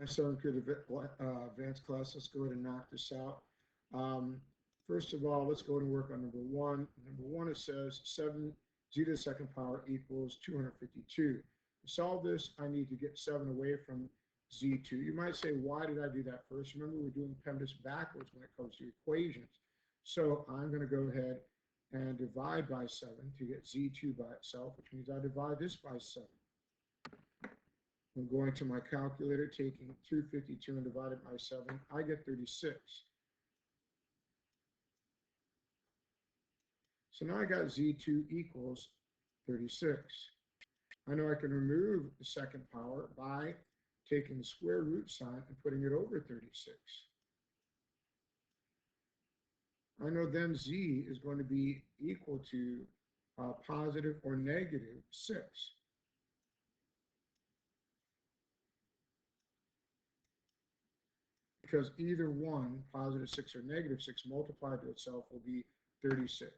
So good advanced class. Let's go ahead and knock this out. First of all, let's go and work on number one. Number one, it says 7 z to the second power equals 252. To solve this, I need to get 7 away from z2. You might say, why did I do that first? Remember, we're doing PEMDAS backwards when it comes to equations. So I'm going to go ahead and divide by 7 to get z2 by itself, which means I divide this by 7. I'm going to my calculator, taking 252 and divided by 7, I get 36. So now I got z2 equals 36. I know I can remove the second power by taking the square root sign and putting it over 36. I know then z is going to be equal to positive or negative 6. Because either one, positive 6 or negative 6, multiplied to itself will be 36.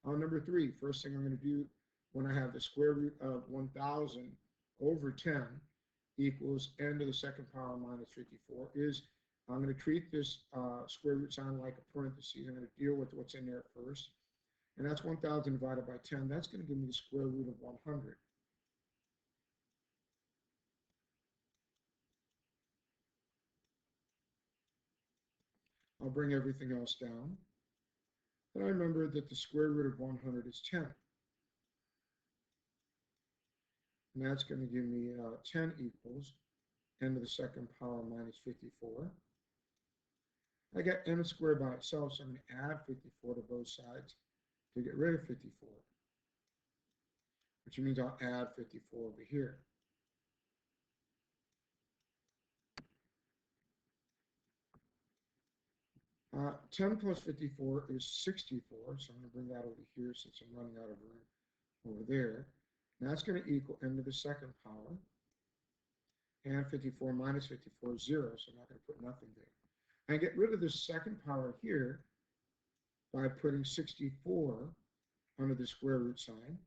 Number 3, first thing I'm going to do when I have the square root of 1,000 over 10 equals n to the second power minus 54 is I'm going to treat this square root sign like a parenthesis. I'm going to deal with what's in there first. And that's 1,000 divided by 10. That's going to give me the square root of 100. I'll bring everything else down. And I remember that the square root of 100 is 10. And that's going to give me 10 equals n to the second power minus 54. I got n squared by itself, so I'm going to add 54 to both sides to get rid of 54, which means I'll add 54 over here. Uh, 10 plus 54 is 64, so I'm going to bring that over here since I'm running out of room over there. And that's going to equal n to the second power. And 54 minus 54 is 0, so I'm not going to put nothing there. I get rid of the second power here by putting 64 under the square root sign.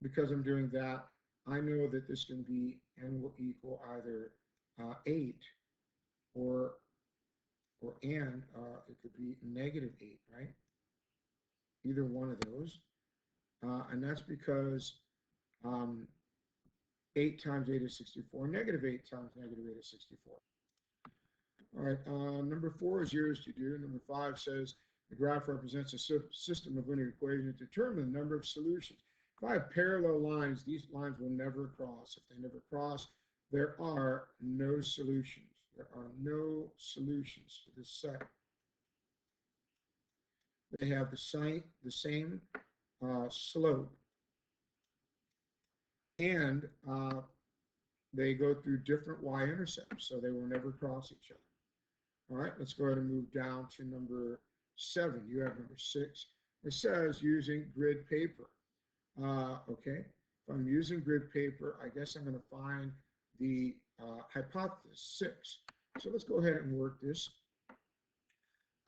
Because I'm doing that, I know that this can be n will equal either 8 and it could be negative 8, right? Either one of those. And that's because 8 times 8 is 64. Negative 8 times negative 8 is 64. All right, number 4 is yours to do. Number 5 says the graph represents a system of linear equations. Determine the number of solutions. If I have parallel lines, these lines will never cross. If they never cross, there are no solutions. There are no solutions to this set. They have the same slope, and they go through different y-intercepts, so they will never cross each other. All right, let's go ahead and move down to number 7. You have number 6. It says using grid paper. Okay, if I'm using grid paper, I guess I'm going to find the hypothesis 6. So let's go ahead and work this.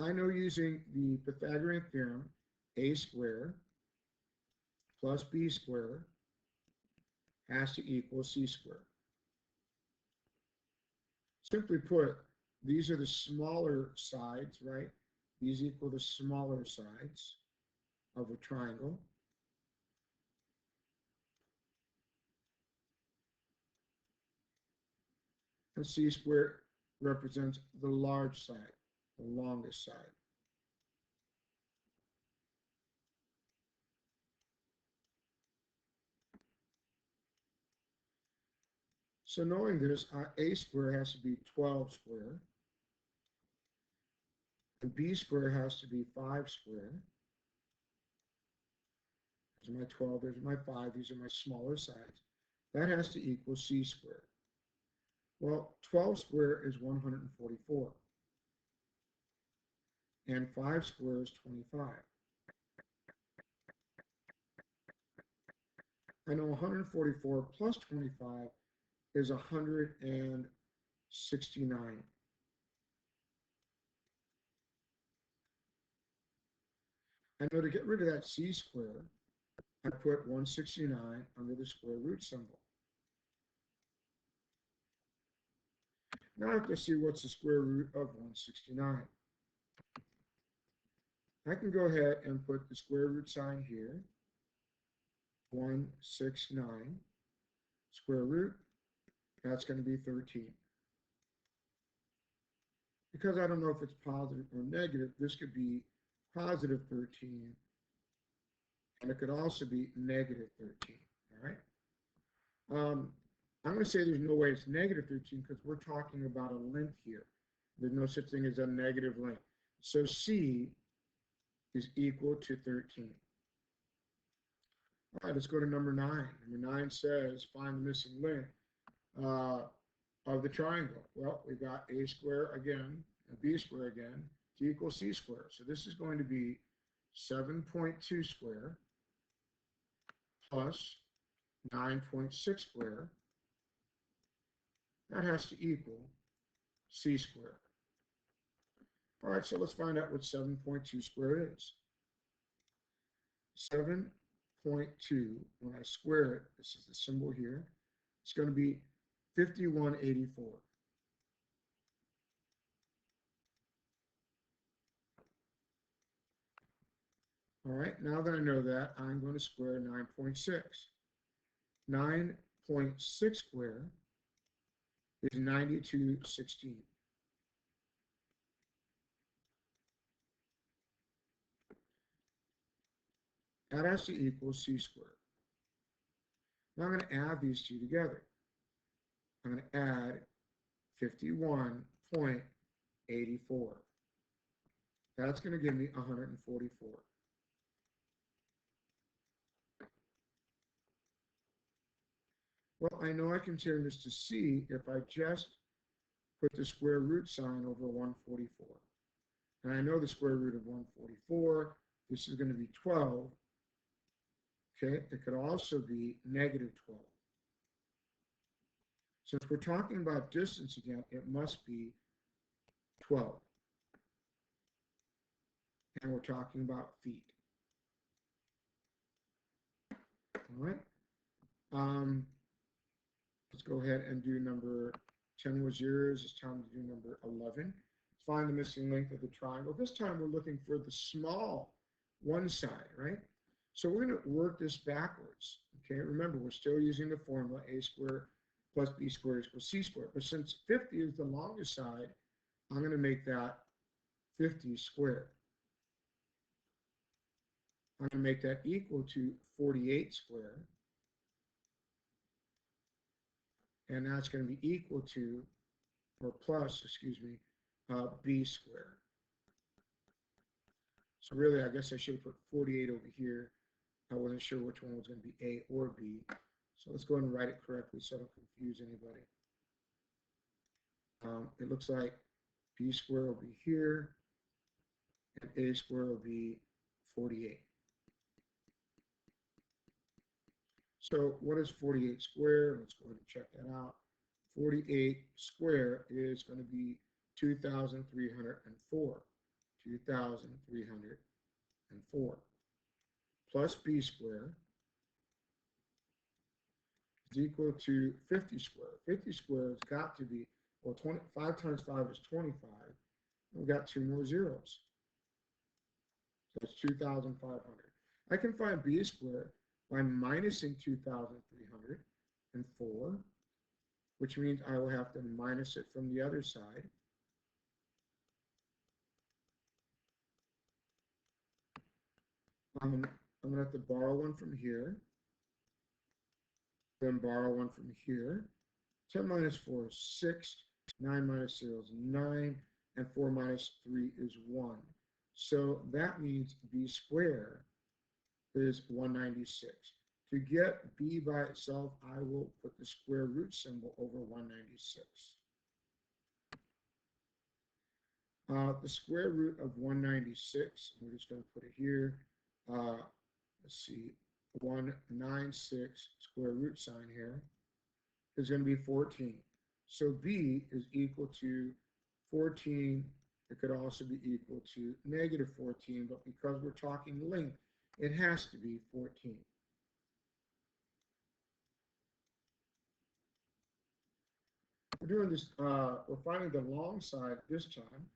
I know using the Pythagorean theorem, a squared plus b squared has to equal c squared. Simply put, these are the smaller sides, right? These equal the smaller sides of a triangle. And c squared represents the large side, the longest side. So knowing this, a squared has to be 12 squared. And b squared has to be 5 squared. There's my 12, there's my 5, these are my smaller sides. That has to equal c squared. Well, 12 squared is 144. And 5 squared is 25. I know 144 plus 25 is 169. I know to get rid of that c squared, I put 169 under the square root symbol. Now I have to see what's the square root of 169. I can go ahead and put the square root sign here. 169 square root, that's going to be 13. Because I don't know if it's positive or negative, this could be positive 13, and it could also be negative 13, all right? I'm going to say there's no way it's negative 13 because we're talking about a length here. There's no such thing as a negative length. So C is equal to 13. All right, let's go to number 9. Number 9 says, find the missing length of the triangle. Well, we've got a square again, and b square again, to equal c square. So this is going to be 7.2 square plus 9.6 square. That has to equal c squared. All right, so let's find out what 7.2 squared is. 7.2, when I square it, this is the symbol here, it's going to be 5184. All right, now that I know that, I'm going to square 9.6. 9.6 squared is 9216. That has to equal c squared. Now I'm going to add these two together. I'm going to add 51.84. That's going to give me 144. Well, I know I can turn this to c if I just put the square root sign over 144. And I know the square root of 144, this is going to be 12. Okay, it could also be negative 12. Since we're talking about distance again, it must be 12. And we're talking about feet. All right. Let's go ahead and do number 10 was yours. It's time to do number 11. Find the missing length of the triangle. This time we're looking for the small one side, right? So we're going to work this backwards. Okay, remember, we're still using the formula a squared plus b squared equals c squared. But since 50 is the longest side, I'm going to make that 50 squared. I'm going to make that equal to 48 squared. And that's going to be equal to, or plus, excuse me, b squared. So really, I guess I should have put 48 over here. I wasn't sure which one was going to be a or b. So let's go ahead and write it correctly so I don't confuse anybody. It looks like b squared will be here, and a squared will be 48. So what is 48 squared? Let's go ahead and check that out. 48 squared is going to be 2,304. 2,304 plus b squared is equal to 50 squared. 50 squared has got to be, well, 5 times 5 is 25. We've got 2 more zeros. So it's 2,500. I can find b squared by minusing 2,304, which means I will have to minus it from the other side. I'm going to have to borrow one from here, then borrow one from here. 10 minus 4 is 6, 9 minus 0 is 9, and 4 minus 3 is 1. So that means b squared is 196. To get b by itself, I will put the square root symbol over 196. The square root of 196, we're just going to put it here. Let's see, 196 square root sign here is going to be 14. So b is equal to 14. It could also be equal to negative 14, but because we're talking length, it has to be 14. We're doing this, we're finding the long side this time.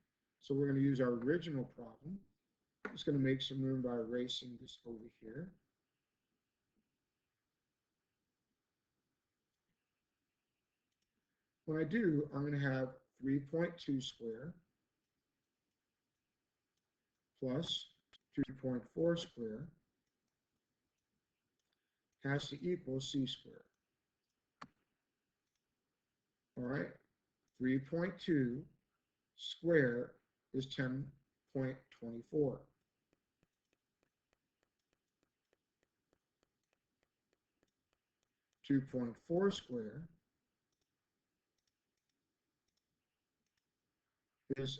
So we're going to use our original problem. I'm just going to make some room by erasing this over here. When I do, I'm going to have 3.2 squared plus 2.4 squared has to equal c squared. All right, 3.2 squared is 10.24. 2.4 squared is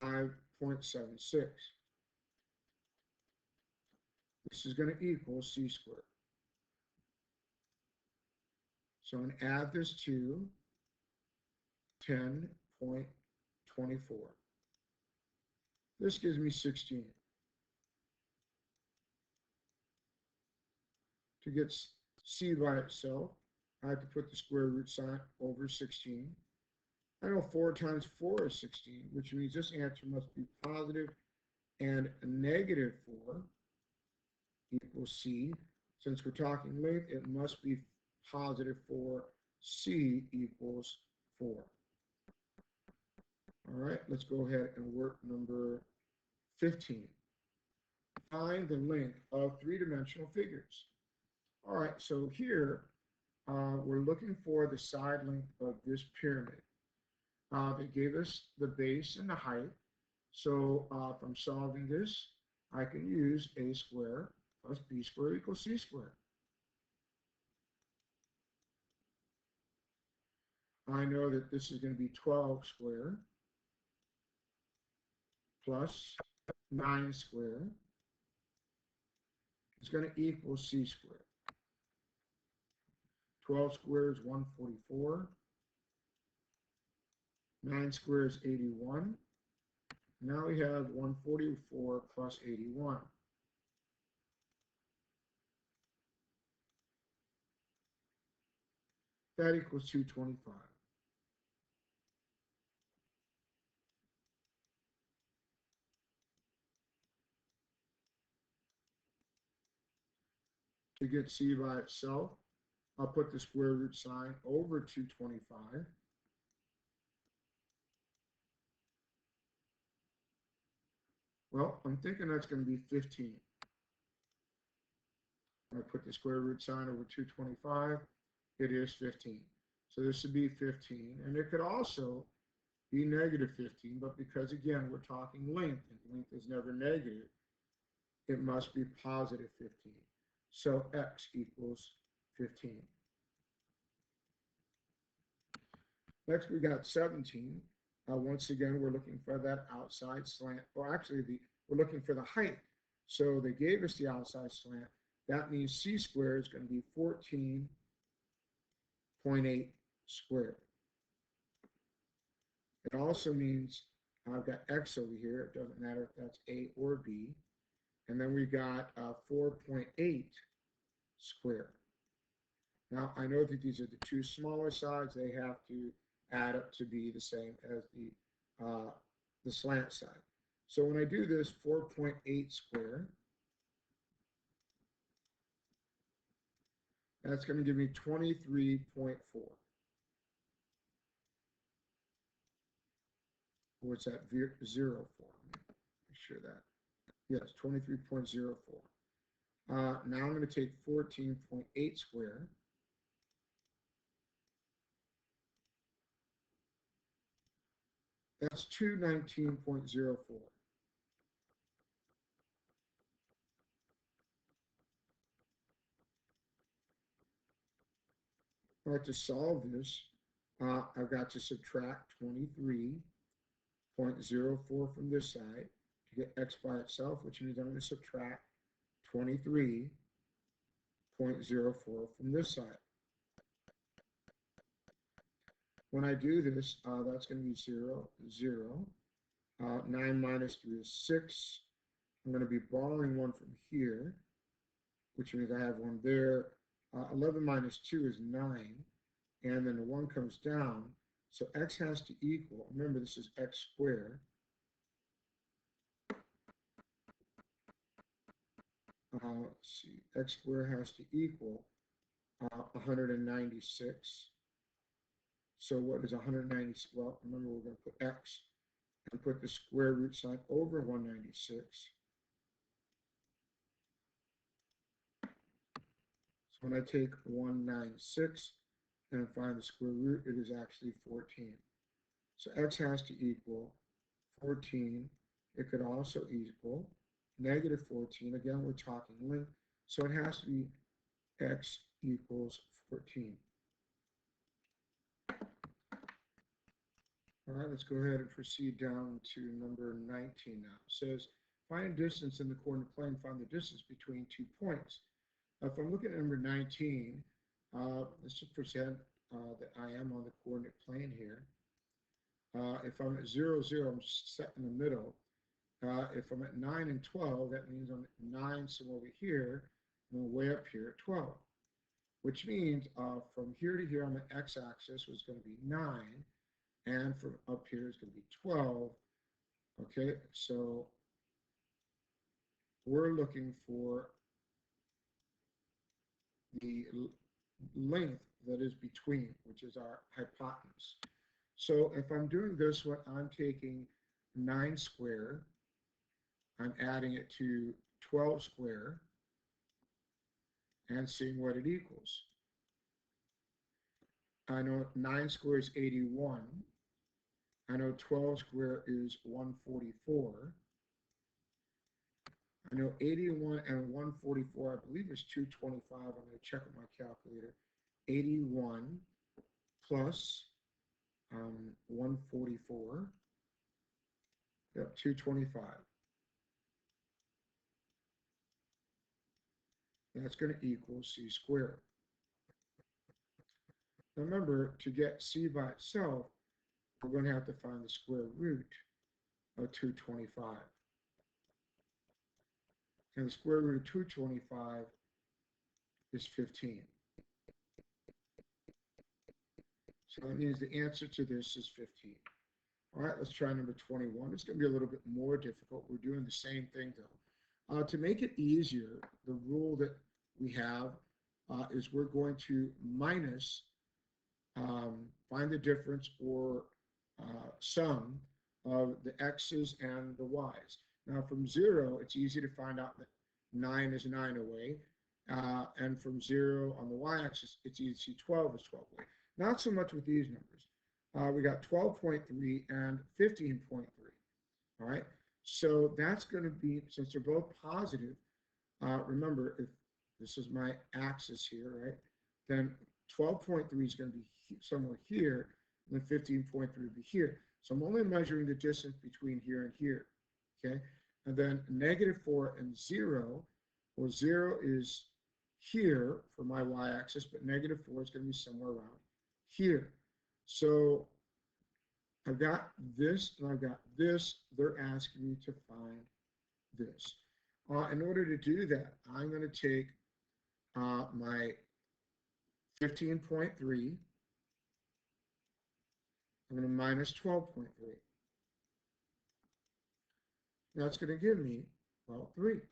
5.76. This is going to equal c squared. So I'm going to add this to 10.24. This gives me 16. To get c by itself, I have to put the square root sign over 16. I know 4 times 4 is 16, which means this answer must be positive and negative 4 equals c. Since we're talking length, it must be positive 4, c equals 4. All right, let's go ahead and work number 15. Find the length of three-dimensional figures. All right, so here we're looking for the side length of this pyramid. They gave us the base and the height. So if I'm solving this, I can use a squared plus b squared equals c squared. I know that this is going to be 12 squared plus 9 squared is going to equal c squared. 12 squared is 144. 9 squared is 81. Now we have 144 plus 81. That equals 225. To get c by itself, I'll put the square root sign over 225. Well, I'm thinking that's going to be 15. I put the square root sign over 225. It is 15. So this would be 15. And it could also be negative 15, but because, again, we're talking length, and length is never negative, it must be positive 15. So x equals 15. Next, we got 17. Once again, we're looking for that outside slant. Well, actually, we're looking for the height. So they gave us the outside slant. That means c squared is going to be 14.8 squared. It also means I've got x over here. It doesn't matter if that's a or b. And then we got 4.8 squared. Now, I know that these are the two smaller sides. They have to add up to be the same as the slant side. So when I do this, 4.8 squared, that's going to give me 23.4. What's that 0 for? Make sure that. Yes, 23.04. Now I'm going to take 14.8 squared. That's 219.04. All right, to solve this, I've got to subtract 23.04 from this side to get x by itself, which means I'm going to subtract 23.04 from this side. When I do this, that's going to be 0, 0. 9 minus 3 is 6. I'm going to be borrowing 1 from here, which means I have 1 there. 11 minus 2 is 9. And then the 1 comes down. So x has to equal, remember this is x squared. Let's see, x squared has to equal 196. So what is 196? Well, remember we're going to put x and put the square root sign over 196. So when I take 196 and find the square root, it is actually 14. So x has to equal 14. It could also equal negative 14. Again, we're talking length. So it has to be x equals 14. All right, let's go ahead and proceed down to number 19 now. It says, find distance in the coordinate plane, find the distance between 2 points. Now, if I'm looking at number 19, let's just pretend that I am on the coordinate plane here. If I'm at 0, 0, I'm set in the middle. If I'm at 9 and 12, that means I'm at 9 somewhere over here, and I'm way up here at 12. Which means from here to here on the x-axis was going to be 9, and from up here is going to be 12. Okay, so we're looking for the length that is between, which is our hypotenuse. So if I'm doing this one, I'm taking 9 squared, I'm adding it to 12 squared, and seeing what it equals. I know 9 squared is 81. I know 12 squared is 144. I know 81 and 144, I believe is 225. I'm going to check with my calculator. 81 plus 144. Yep, 225. That's going to equal c squared. Now remember, to get c by itself, we're going to have to find the square root of 225. And the square root of 225 is 15. So that means the answer to this is 15. All right, let's try number 21. It's going to be a little bit more difficult. We're doing the same thing, though. To make it easier, the rule that we have is we're going to minus, find the difference or sum of the x's and the y's. Now, from 0, it's easy to find out that 9 is 9 away. And from 0 on the y-axis, it's easy to see 12 is 12 away. Not so much with these numbers. We got 12.3 and 15.3. All right. So that's going to be, since they're both positive, remember, if this is my axis here, right, then 12.3 is going to be somewhere here, and then 15.3 will be here. So I'm only measuring the distance between here and here. Okay. And then -4 and 0, well, 0 is here for my y-axis, but -4 is going to be somewhere around here. So I've got this and I've got this. They're asking me to find this. In order to do that, I'm going to take my 15.3. I'm going to minus 12.3. That's going to give me, well, 3.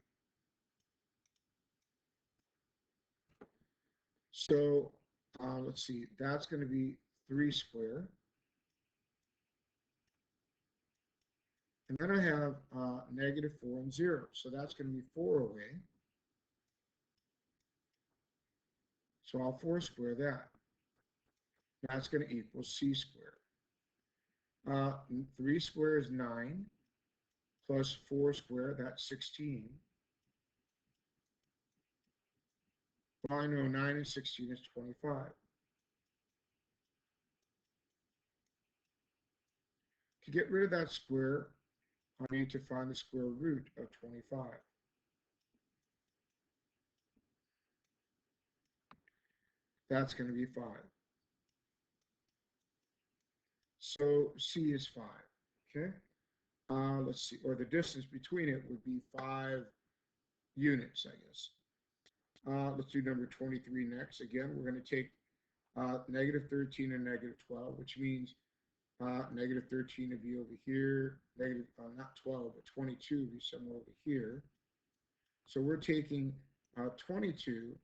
So let's see, that's going to be 3 squared. And then I have -4 and 0. So that's going to be 4 away. So I'll 4 square that. That's going to equal c squared. 3 squared is 9, plus 4 squared, that's 16. Well, I know 9 and 16 is 25. To get rid of that square, I need to find the square root of 25. That's going to be 5. So c is 5, okay? Let's see, or the distance between it would be 5 units, I guess. Let's do number 23 next. Again, we're going to take -13 and -12, which means Negative 13 would be over here. Negative, not 12, but 22 would be somewhere over here. So we're taking 22,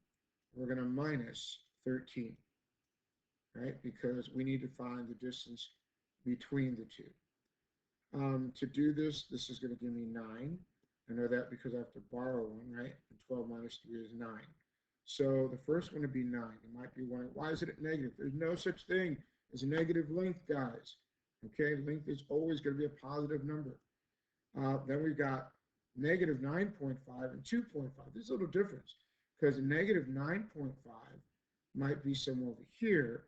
we're going to minus 13, right? Because we need to find the distance between the two. To do this, this is going to give me 9. I know that because I have to borrow one, right? And 12 minus 3 is 9. So the first one would be 9. You might be wondering, why is it at negative? There's no such thing as a negative length, guys. Okay, length is always going to be a positive number. Then we've got negative 9.5 and 2.5. There's a little difference because negative 9.5 might be somewhere over here.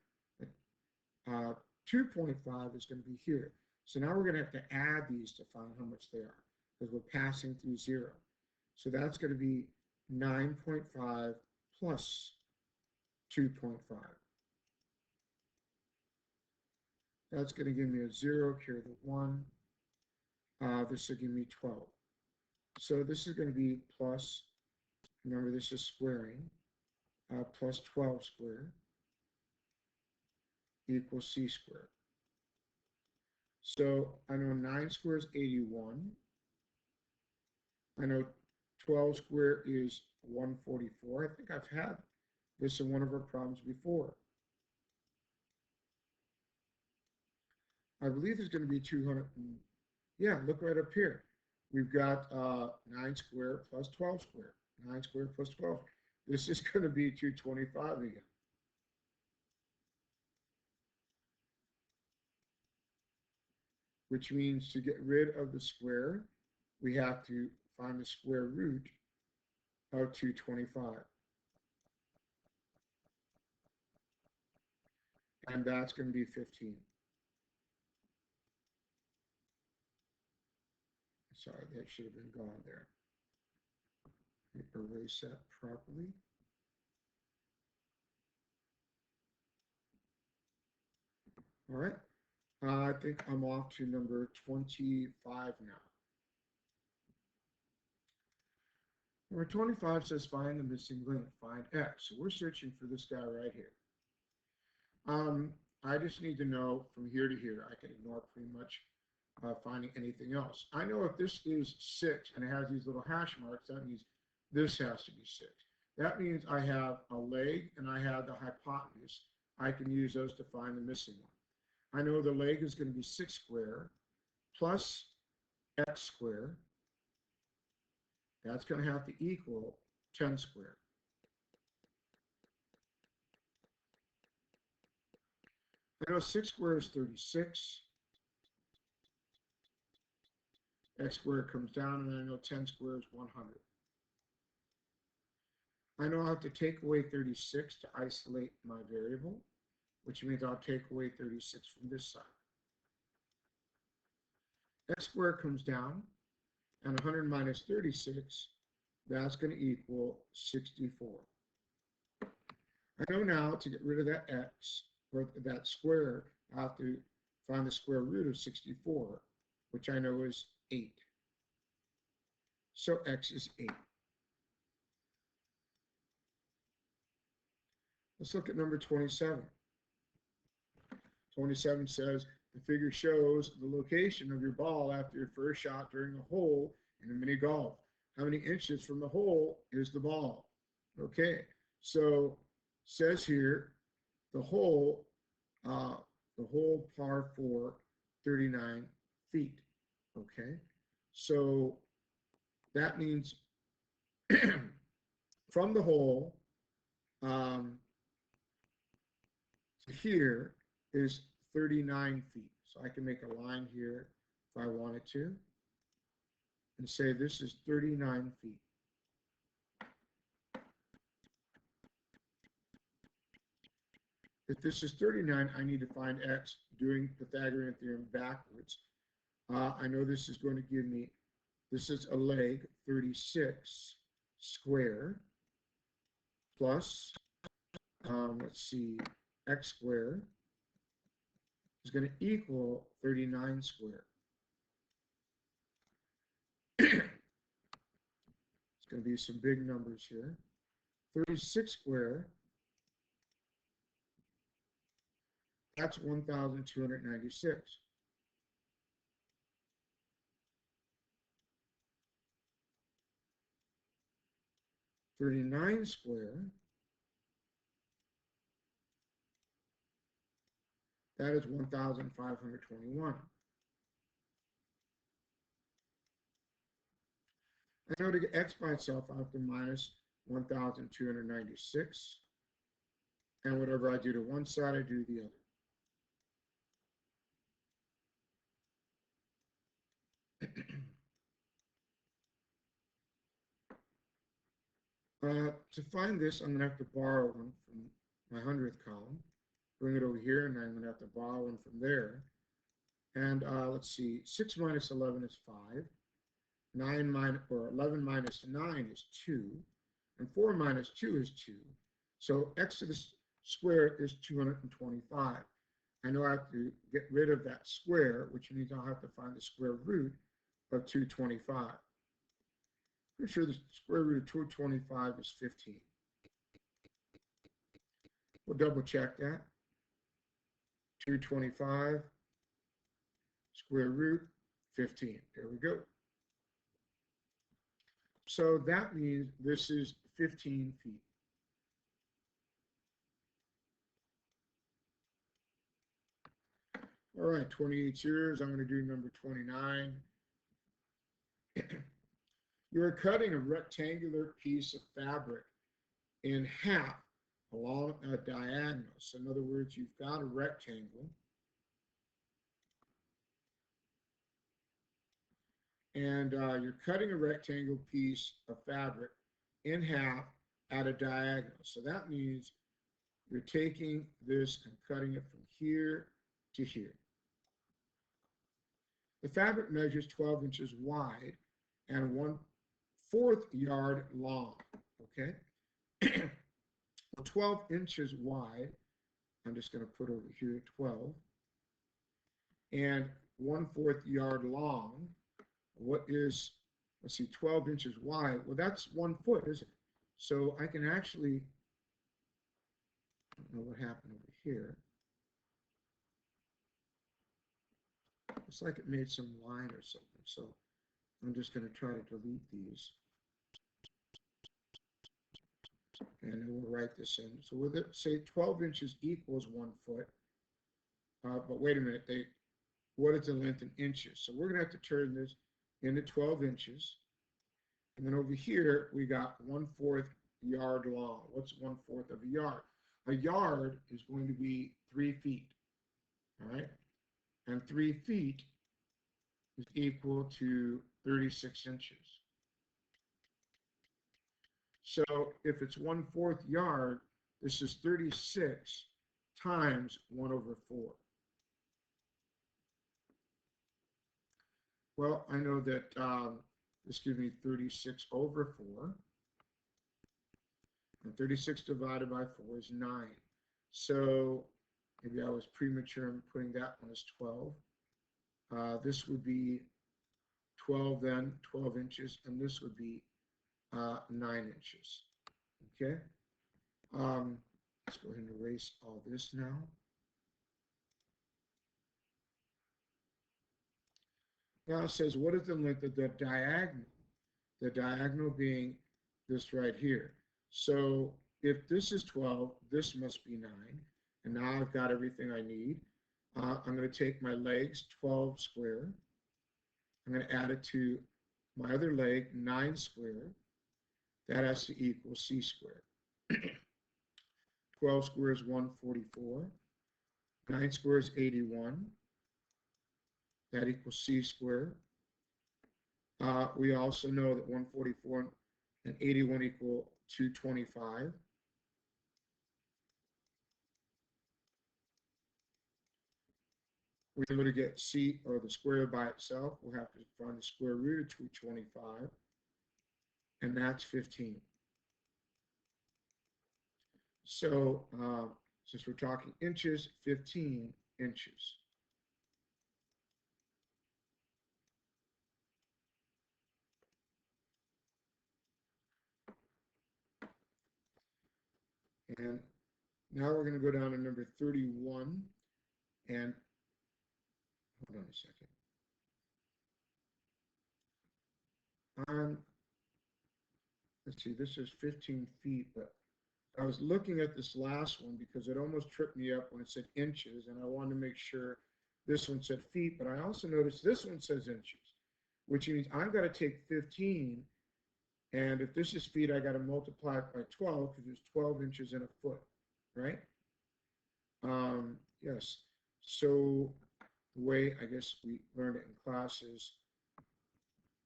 2.5 is going to be here. So now we're going to have to add these to find how much they are because we're passing through 0. So that's going to be 9.5 plus 2.5. That's going to give me a 0, carry the 1. This will give me 12. So this is going to be plus, remember this is squaring, plus 12 squared equals c squared. So I know 9 squared is 81. I know 12 squared is 144. I think I've had this in one of our problems before. I believe there's going to be 200. Yeah, look right up here. We've got 9 squared plus 12 squared. 9 squared plus 12. This is going to be 225 again. Which means to get rid of the square, we have to find the square root of 225. And that's going to be 15. Sorry, that should have been gone there. Erase that properly. All right. I think I'm off to number 25 now. Number 25 says find the missing link, find x. So we're searching for this guy right here. I just need to know from here to here. I can ignore pretty much finding anything else. I know if this is 6 and it has these little hash marks, that means this has to be 6. That means I have a leg and I have the hypotenuse. I can use those to find the missing one. I know the leg is going to be 6 squared plus x squared. That's going to have to equal 10 squared. I know 6 squared is 36. X squared comes down, and I know 10 squared is 100. I know I have to take away 36 to isolate my variable, which means I'll take away 36 from this side. X squared comes down, and 100 minus 36, that's going to equal 64. I know now to get rid of that x, or that square, I have to find the square root of 64, which I know is 8. So x is 8. Let's look at number 27. 27 says the figure shows the location of your ball after your first shot during a hole in a mini golf. How many inches from the hole is the ball? Okay, so says here the hole par 4, 39 feet. Okay, so that means from the hole to here is 39 feet. So I can make a line here if I wanted to and say this is 39 feet. If this is 39, I need to find x doing Pythagorean theorem backwards. I know this is going to give me, this is a leg, 36 squared plus, let's see, x squared is going to equal 39 squared. It's going to be some big numbers here. 36 squared That's 1,296. 39 squared, that is 1,521. I know to get x by itself, I have to minus 1,296. And whatever I do to one side, I do the other. To find this, I'm going to have to borrow one from my 100th column, bring it over here, and I'm going to have to borrow one from there. And let's see, 6 minus 11 is 5. 9 minus, or 11 minus 9 is 2. And 4 minus 2 is 2. So x to the square is 225. I know I have to get rid of that square, which means I'll have to find the square root of 225. Pretty sure the square root of 225 is 15. We'll double check that. 225 square root 15. There we go. So that means this is 15 feet. All right, 28 years. I'm going to do number 29. You're cutting a rectangular piece of fabric in half along a diagonal. So in other words, you've got a rectangle. And you're cutting a rectangle piece of fabric in half at a diagonal. So that means you're taking this and cutting it from here to here. The fabric measures 12 inches wide and 1/4 yard long, okay? 12 inches wide, I'm just going to put over here 12, and 1/4 yard long. What is, let's see, 12 inches wide? Well, that's 1 foot, isn't it? So I can actually, I don't know what happened over here. It's like it made some line or something. So I'm just going to try to delete these. And then we'll write this in. So with it, say 12 inches equals 1 foot. But wait a minute, what is the length in inches? So we're going to have to turn this into 12 inches. And then over here, we got 1/4 yard long. What's 1/4 of a yard? A yard is going to be 3 feet. All right. And 3 feet is equal to 36 inches. So if it's 1/4 yard, this is 36 times 1/4. Well, I know that this gives me 36/4. And 36 divided by 4 is 9. So maybe I was premature in putting that one as 12. This would be 12 then, 12 inches, and this would be 9 inches. Okay? Let's go ahead and erase all this now. Now it says, what is the length of the diagonal? The diagonal being this right here. So if this is 12, this must be 9. And now I've got everything I need. I'm going to take my legs, 12 square. I'm going to add it to my other leg, 9 square. That has to equal c squared. 12 square is 144. 9 square is 81. That equals c squared. We also know that 144 and 81 equal 225. We know to get c, or the square by itself, we'll have to find the square root of 225, and that's 15. So since we're talking inches, 15 inches. And now we're going to go down to number 31. And hold on a second. Let's see, this is 15 feet, but I was looking at this last one because it almost tripped me up when it said inches, and I wanted to make sure this one said feet, but I also noticed this one says inches, which means I've got to take 15, and if this is feet, I got to multiply it by 12 because there's 12 inches in a foot, right? Yes. So the way I guess we learned it in class is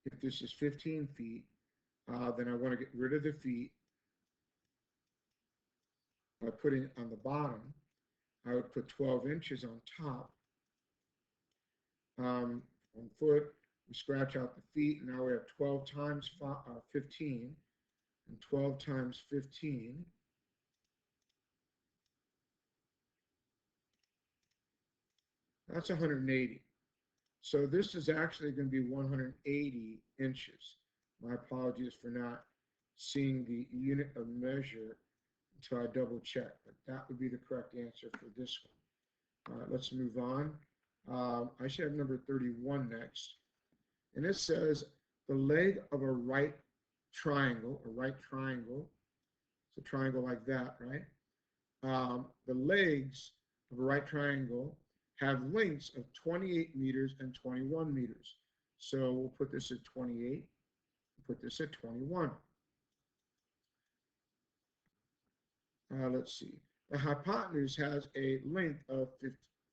if this is 15 feet, then I want to get rid of the feet by putting on the bottom. I would put 12 inches on top. On foot, we scratch out the feet, and now we have 12 times 15, and 12 times 15. That's 180. So this is actually going to be 180 inches. My apologies for not seeing the unit of measure until I double check, but that would be the correct answer for this one. All right, let's move on. I should have number 31 next. And it says the leg of a right triangle, it's a triangle like that, right? The legs of a right triangle have lengths of 28 meters and 21 meters. So we'll put this at 28, put this at 21. Let's see. The hypotenuse has a length of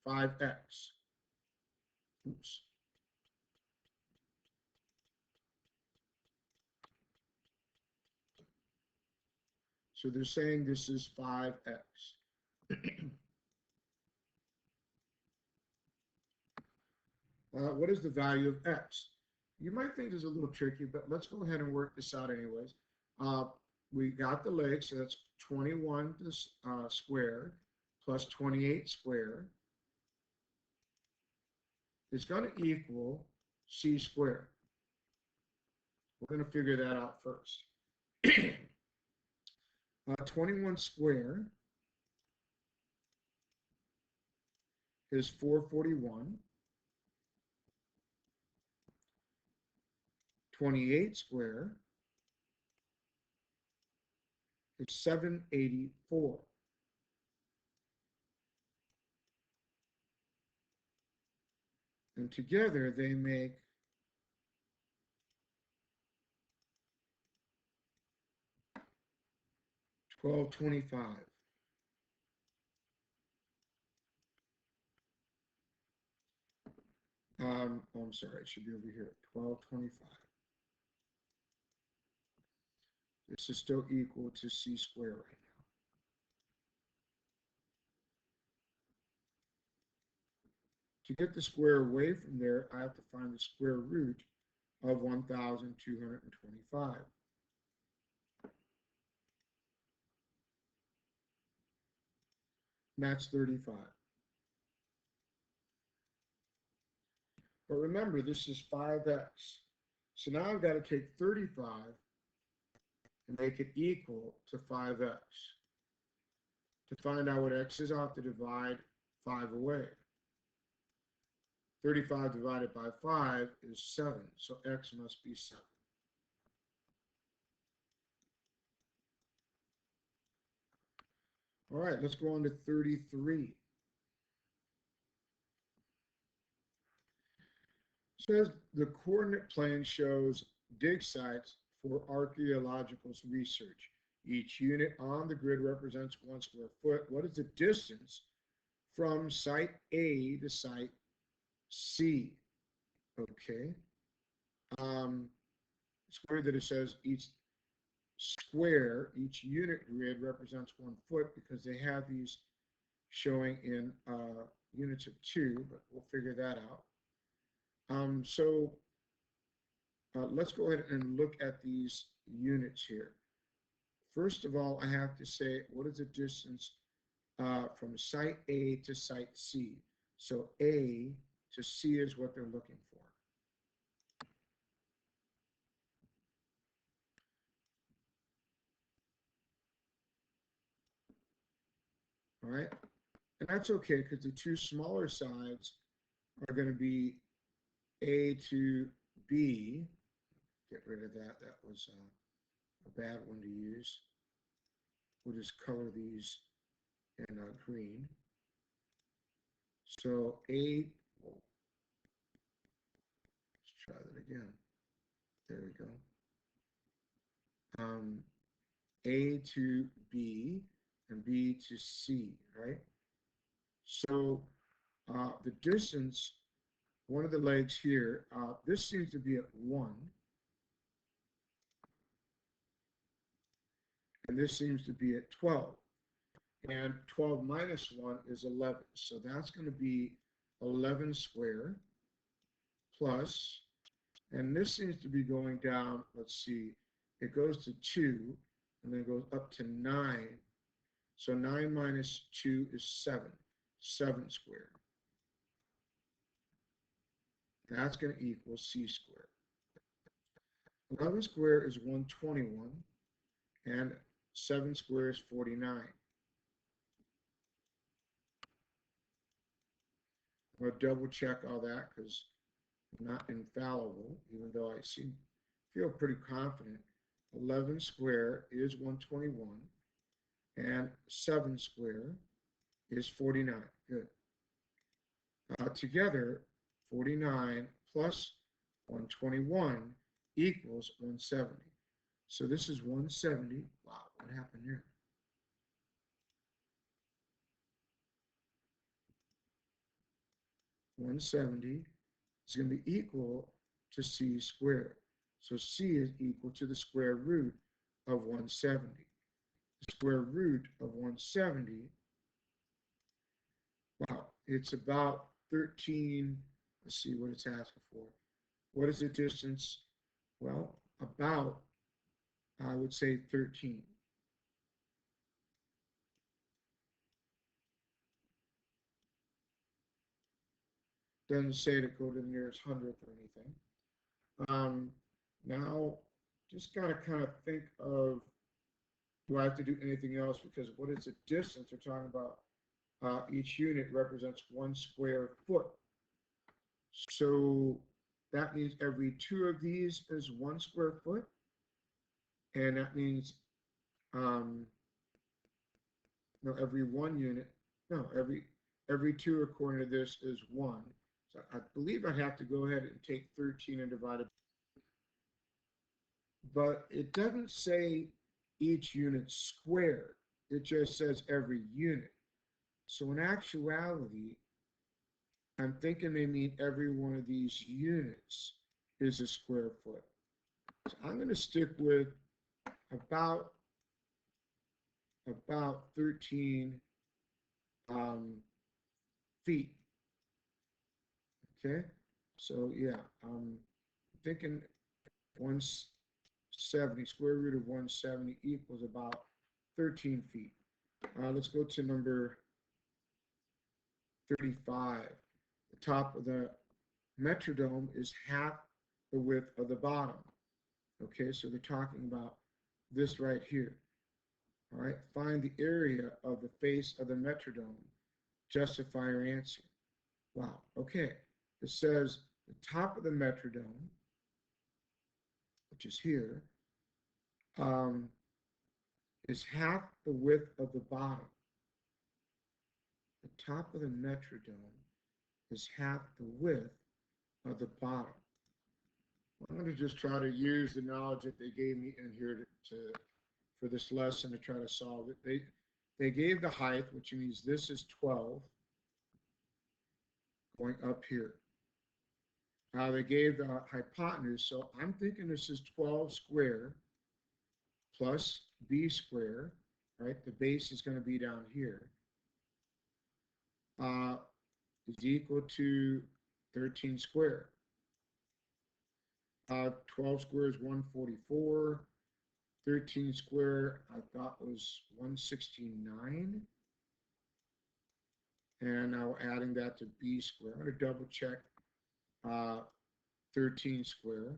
5x. Oops. So they're saying this is 5x. What is the value of x? You might think this is a little tricky, but let's go ahead and work this out anyways. We got the leg, so that's 21 squared plus 28 squared. It's going to equal c squared. We're going to figure that out first. 21 squared is 441. 28 squared is 784. And together they make 1225. Oh, I'm sorry, it should be over here, 1225. This is still equal to c squared right now. To get the square away from there, I have to find the square root of 1,225. And that's 35. But remember, this is 5x. So now I've got to take 35 and make it equal to 5x. To find out what x is, I'll have to divide 5 away. 35 divided by 5 is 7, so x must be 7. All right, let's go on to 33. It says the coordinate plane shows dig sites for archaeological research. Each unit on the grid represents 1 square foot. What is the distance from site A to site C? Okay. It's weird that it says each unit grid represents 1 foot because they have these showing in units of 2, but we'll figure that out. Let's go ahead and look at these units here. First of all, I have to say, what is the distance from site A to site C? So A to C is what they're looking for. All right. And that's okay because the two smaller sides are going to be a to b. Get rid of that. That was a bad one to use. We'll just color these in green. So a, let's try that again. There we go. A to B and B to C, right? So the distance, one of the legs here, this seems to be at 1. And this seems to be at 12. And 12 minus 1 is 11. So that's going to be 11 squared plus, and this seems to be going down, let's see, it goes to 2, and then goes up to 9. So 9 minus 2 is 7. 7 squared. That's going to equal c squared. 11 squared is 121, and 7 squared is 49. I'm going to double check all that because I'm not infallible, even though I feel pretty confident. 11 squared is 121, and 7 squared is 49. Good. Together, 49 plus 121 equals 170. So this is 170. Wow, what happened here? $170 is going to be equal to c squared. So c is equal to the square root of 170. The square root of 170, wow, it's about 13. Let's see what it's asking for. What is the distance? Well, about, I would say 13. Doesn't say to go to the nearest hundredth or anything. Now, just gotta kind of think of, do I have to do anything else? Because what is the distance? We're talking about each unit represents 1 square foot. So that means every 2 of these is 1 square foot. And that means, no, every 1 unit, no, every 2 according to this is 1. So I believe I'd have to go ahead and take 13 and divide it. But it doesn't say each unit squared. It just says every unit. So in actuality, I'm thinking they mean every one of these units is a square foot. So I'm going to stick with about 13 feet. Okay, so yeah, I'm thinking 170, square root of 170 equals about 13 feet. Let's go to number 35. The top of the metrodome is half the width of the bottom. Okay, so they're talking about this right here. All right, find the area of the face of the metrodome. Justify your answer. Wow, okay. It says the top of the metrodome, which is here, is half the width of the bottom. The top of the metrodome is half the width of the bottom. I'm going to just try to use the knowledge that they gave me in here for this lesson to try to solve it. They gave the height, which means this is 12 going up here. They gave the hypotenuse, so I'm thinking this is 12 squared plus b squared, right? The base is going to be down here, is equal to 13 squared. 12 squared is 144. 13 squared, I thought was 169. And now adding that to b squared. I'm going to double check 13 squared.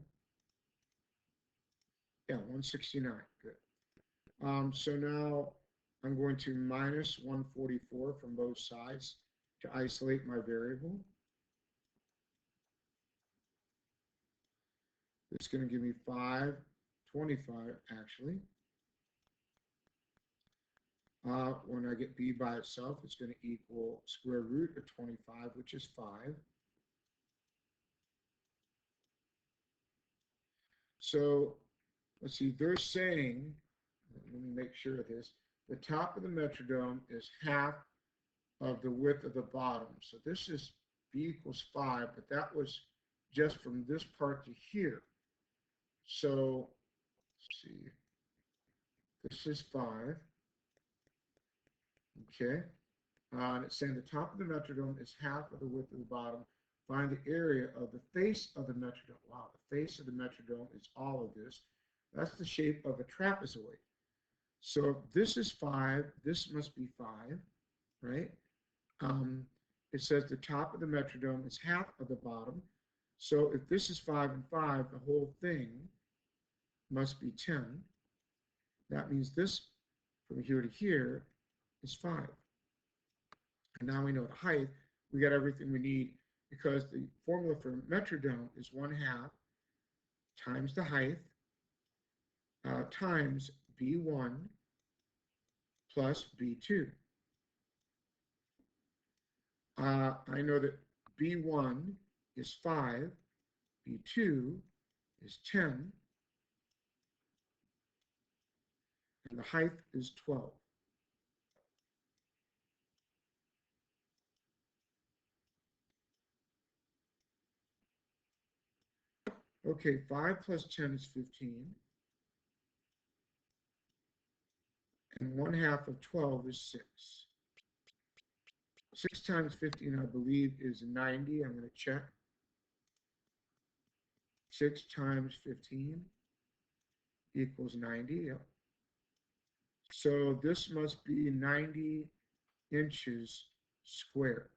Yeah, 169. Good. So now I'm going to minus 144 from both sides to isolate my variable. It's going to give me 525 actually. When I get b by itself, it's going to equal square root of 25, which is 5. So let's see, they're saying, let me make sure of this, the top of the metrodome is half of the width of the bottom. So this is b equals 5, but that was just from this part to here. So let's see, this is 5. Okay. And it's saying the top of the metrodome is half of the width of the bottom. Find the area of the face of the metrodome. Wow, the face of the metrodome is all of this. That's the shape of a trapezoid. So if this is 5, this must be 5, right? It says the top of the metrodome is half of the bottom. So if this is 5 and 5, the whole thing must be 10. That means this from here to here is 5. And now we know the height. We got everything we need because the formula for metrodome is 1/2 times the height times B1 plus B2. I know that B1 is 5, B2 is 10, and the height is 12. Okay, 5 plus 10 is 15, and 1/2 of 12 is 6. 6 times 15, I believe, is 90. I'm going to check. 6 times 15 equals 90. Yep. So this must be 90 inches square.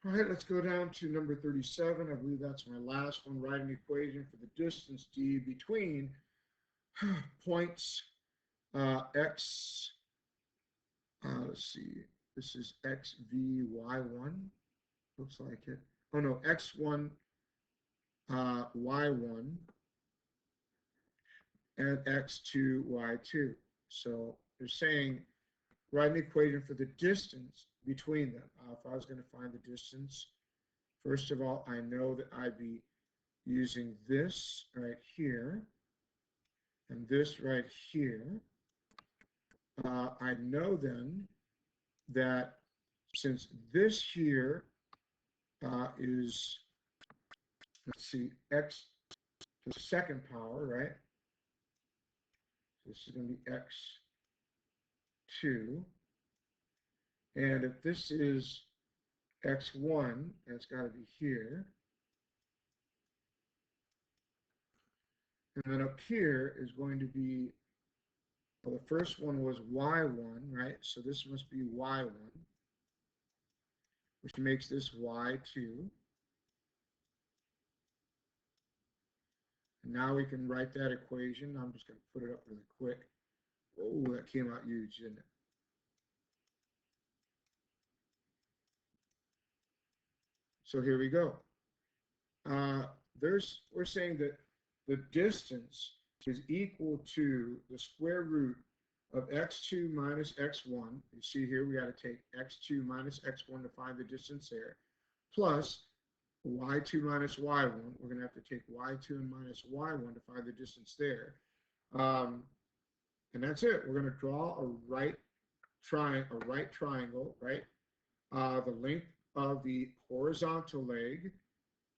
All right, let's go down to number 37. I believe that's my last one. Write an equation for the distance d between points x, let's see, this is x, v, y1, looks like it. Oh no, x1, y1, and x2, y2. So they're saying write an equation for the distance between them. If I was going to find the distance, first of all, I know that I'd be using this right here and this right here. I know then that since this here is, let's see, x to the second power, right? This is going to be x2. And if this is x1, that's got to be here. And then up here is going to be, well, the first one was y1, right? So this must be y1, which makes this y2. And now we can write that equation. I'm just going to put it up really quick. Oh, that came out huge, didn't it? So here we go. We're saying that the distance is equal to the square root of x2 minus x1. You see here we got to take x2 minus x1 to find the distance there, plus y2 minus y1. We're going to have to take y2 and minus y1 to find the distance there. And that's it. We're going to draw a right triangle, right? The length of the horizontal leg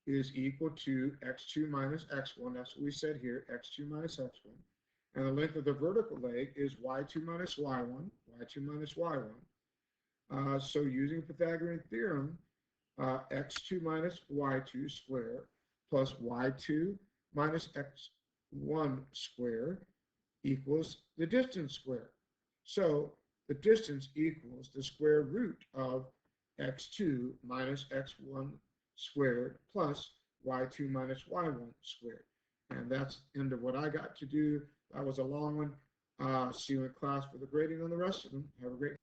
is equal to x2 minus x1. That's what we said here, x2 minus x1. And the length of the vertical leg is y2 minus y1, y2 minus y1. So using Pythagorean theorem, x2 minus y2 squared plus y2 minus x1 squared equals the distance squared. So the distance equals the square root of x2 minus x1 squared plus y2 minus y1 squared. And that's the end of what I got to do. That was a long one. See you in class for the grading on the rest of them. Have a great